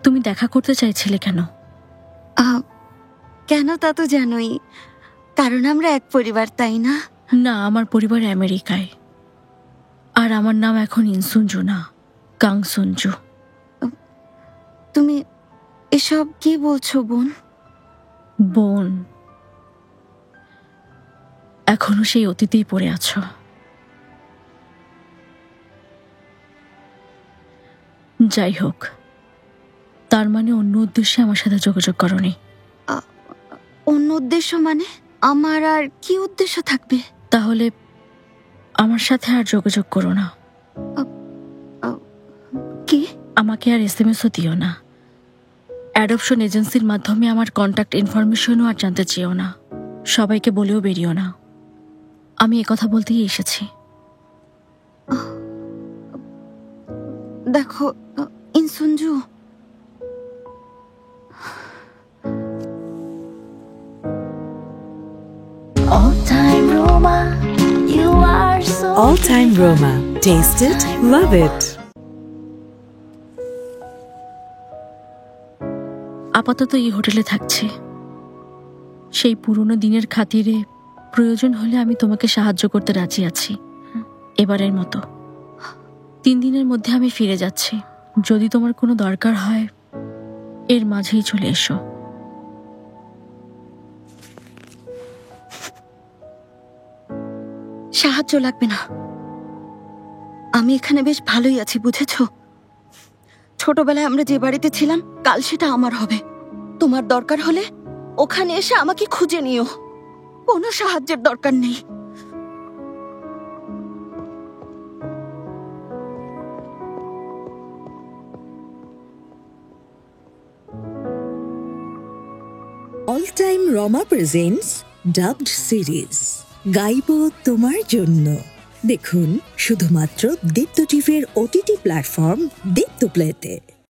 তুমি দেখা করতে চাইছিলে কেন? কেন তা তো জানোই, কারণ আমরা এক পরিবার, তাই না? না, আমার পরিবার আমেরিকায়, আর আমার নাম এখন ইনসুঞ্জু না, কাংসুঞ্জু। তুমি এসব কি বলছো বোন? বোন, এখনো সেই অতীতেই পড়ে আছো। যাই হোক, তার মানে অন্য উদ্দেশ্যে আমার সাথে যোগাযোগ করনি? অন্য উদ্দেশ্য মানে? আমার আর কি উদ্দেশ্য থাকবে? তাহলে আমার সাথে আর যোগাযোগ করো না। কি? আমাকে আর SMS ও দিও না। অ্যাডপশন এজেন্সির মাধ্যমে আমার কন্ট্যাক্ট ইনফরমেশনও আর জানতে চেয়েও না। সবাইকে বলেও বেরিও না। আমি একথা বলতেই এসেছি। দেখো ইনসুঞ্জু, All Time Roma. Taste it, love it. আপাতত এই হোটেলে থাকছি। সেই পুরনো দিনের খাতিরে প্রয়োজন হলে আমি তোমাকে সাহায্য করতে রাজি আছি। এবারের মতো 3 দিনের মধ্যে আমি ফিরে যাচ্ছি। যদি তোমার কোনো দরকার হয়, এর মাঝেই চলে এসো। সাহায্য লাগবে না, আমি এখানে বেশ ভালোই আছি, বুঝেছো? ছোটবেলায় আমরা যে বাড়িতে ছিলাম, কাল সেটা আমার হবে। তোমার দরকার হলে ওখানে এসে আমাকে খুঁজে নিও, কোনো সাহায্যের দরকার নেই। All Time Roma presents Dubbed Series. গাইবো তোমার জন্য। দেখুন শুধুমাত্র দীপ্ত টিভির OTT প্ল্যাটফর্ম দীপ্ত প্লেতে।